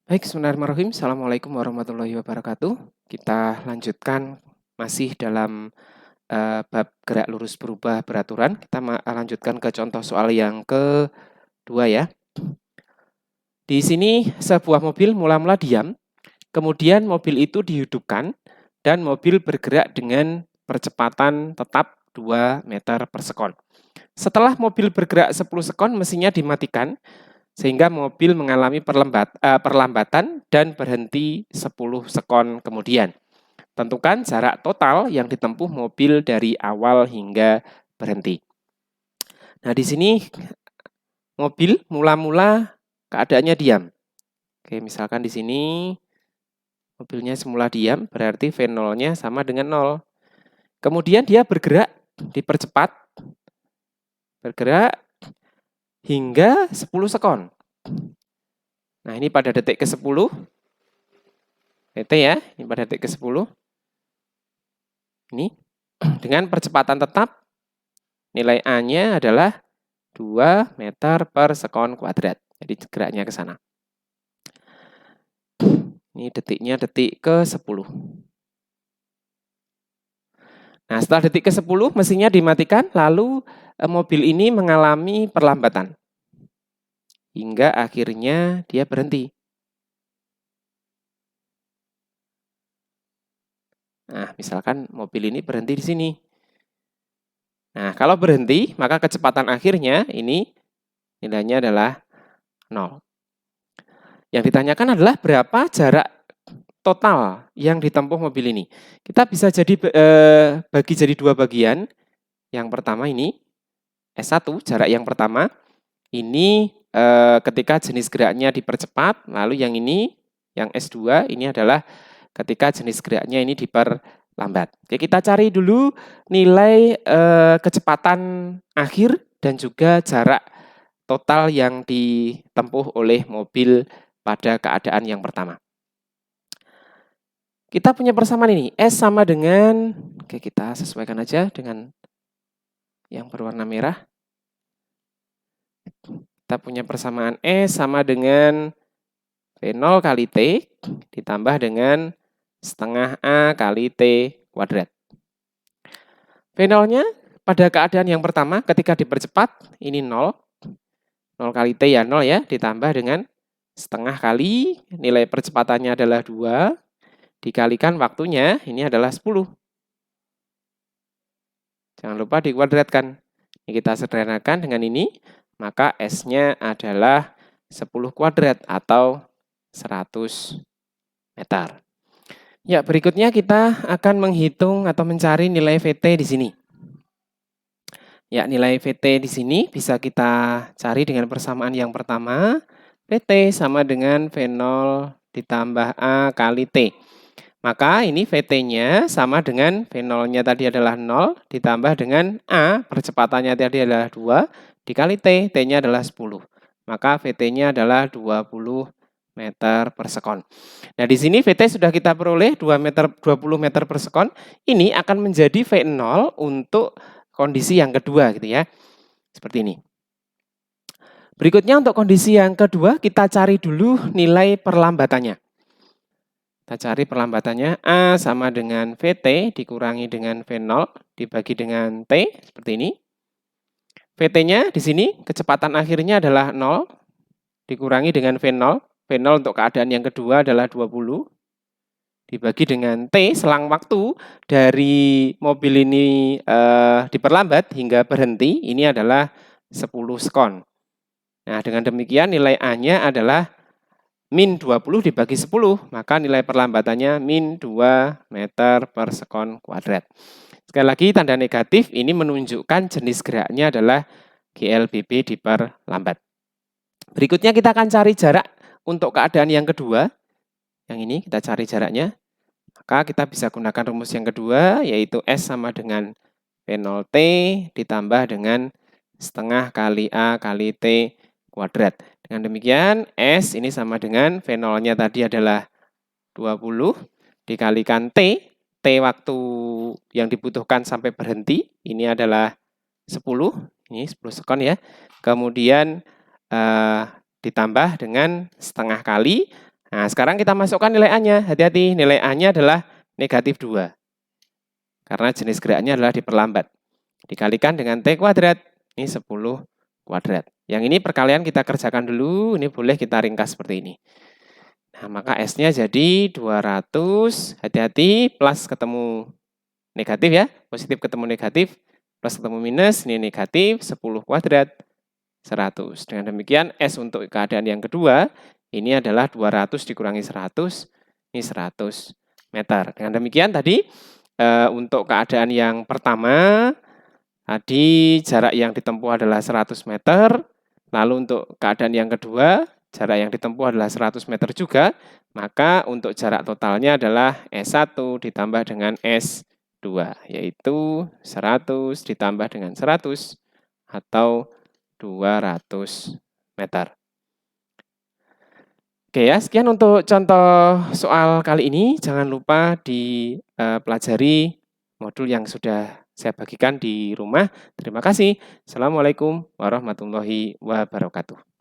Baik, bismillahirrahmanirrahim. Assalamualaikum warahmatullahi wabarakatuh. Kita lanjutkan masih dalam bab gerak lurus berubah beraturan. Kita lanjutkan ke contoh soal yang kedua ya. Di sini sebuah mobil mula-mula diam, kemudian mobil itu dihidupkan dan mobil bergerak dengan percepatan tetap 2 meter per sekon. Setelah mobil bergerak 10 sekon, mesinnya dimatikan sehingga mobil mengalami perlambatan dan berhenti 10 sekon kemudian. Tentukan jarak total yang ditempuh mobil dari awal hingga berhenti. Nah, di sini mobil mula-mula keadaannya diam. Oke, misalkan di sini mobilnya semula diam, berarti V0-nya sama dengan 0. Kemudian dia bergerak, dipercepat, bergerak hingga 10 sekon. Nah, ini pada detik ke-10, PT ya, ini pada detik ke-10. Ini dengan percepatan tetap, nilai A-nya adalah 2 meter per sekon kuadrat. Jadi geraknya ke sana. Ini detiknya detik ke-10. Nah, setelah detik ke-10, mesinnya dimatikan, lalu mobil ini mengalami perlambatan. Hingga akhirnya dia berhenti. Nah, misalkan mobil ini berhenti di sini. Nah, kalau berhenti, maka kecepatan akhirnya ini nilainya adalah 0. Yang ditanyakan adalah berapa jarak total yang ditempuh mobil ini. Kita bisa bagi jadi 2 bagian. Yang pertama ini, S1, jarak yang pertama, ini ketika jenis geraknya dipercepat, lalu yang ini, yang S2, ini adalah ketika jenis geraknya ini diperlambat. Oke, kita cari dulu nilai kecepatan akhir dan juga jarak total yang ditempuh oleh mobil pada keadaan yang pertama. Kita punya persamaan ini, S sama dengan, oke kita sesuaikan aja dengan yang berwarna merah. Kita punya persamaan S sama dengan V0 kali T ditambah dengan setengah A kali T kuadrat. V0-nya pada keadaan yang pertama ketika dipercepat, ini 0. 0 kali T ya 0 ya, ditambah dengan setengah kali nilai percepatannya adalah 2, dikalikan waktunya, ini adalah 10. Jangan lupa dikuadratkan. Ini kita sederhanakan dengan ini, maka S-nya adalah 10 kuadrat atau 100 meter. Ya, berikutnya kita akan menghitung atau mencari nilai VT di sini. Ya, nilai VT di sini bisa kita cari dengan persamaan yang pertama. VT sama dengan V0 ditambah A kali T. Maka ini VT-nya sama dengan V0-nya tadi adalah 0, ditambah dengan A, percepatannya tadi adalah 2, dikali T, T-nya adalah 10. Maka VT-nya adalah 20 meter per sekon. Nah, di sini VT sudah kita peroleh 20 meter per sekon. Ini akan menjadi V0 untuk kondisi yang kedua gitu ya. Seperti ini. Berikutnya untuk kondisi yang kedua, kita cari dulu nilai perlambatannya. Kita cari perlambatannya, A sama dengan VT dikurangi dengan V0 dibagi dengan T, seperti ini. VT-nya di sini kecepatan akhirnya adalah 0 dikurangi dengan V0. V0 untuk keadaan yang kedua adalah 20 dibagi dengan T, selang waktu dari mobil ini diperlambat hingga berhenti, ini adalah 10 sekon. Nah, dengan demikian nilai A-nya adalah min 20 dibagi 10, maka nilai perlambatannya min 2 meter per sekon kuadrat. Sekali lagi tanda negatif ini menunjukkan jenis geraknya adalah GLBB diperlambat. Berikutnya kita akan cari jarak untuk keadaan yang kedua. Yang ini kita cari jaraknya. Maka kita bisa gunakan rumus yang kedua, yaitu S sama dengan V0T ditambah dengan setengah kali A kali T kuadrat. Dengan demikian, S ini sama dengan V0-nya tadi adalah 20 dikalikan T. T waktu yang dibutuhkan sampai berhenti, ini adalah 10. Ini 10 sekon ya. Kemudian ditambah dengan setengah kali Nah, sekarang kita masukkan nilai A-nya. Hati-hati, nilai A-nya adalah negatif 2. Karena jenis geraknya adalah diperlambat. Dikalikan dengan T kuadrat, ini 10 kuadrat. Yang ini perkalian kita kerjakan dulu, ini boleh kita ringkas seperti ini. Nah, maka S-nya jadi 200, hati-hati, plus ketemu negatif ya, positif ketemu negatif, plus ketemu minus, ini negatif, 10 kuadrat, 100. Dengan demikian, S untuk keadaan yang kedua, ini adalah 200 dikurangi 100, ini 100 meter. Dengan demikian tadi, untuk keadaan yang pertama, tadi jarak yang ditempuh adalah 100 meter, lalu untuk keadaan yang kedua, jarak yang ditempuh adalah 100 meter juga, maka untuk jarak totalnya adalah S1 ditambah dengan S2, yaitu 100 ditambah dengan 100 atau 200 meter. Oke ya, sekian untuk contoh soal kali ini. Jangan lupa dipelajari modul yang sudah saya bagikan di rumah. Terima kasih. Assalamualaikum warahmatullahi wabarakatuh.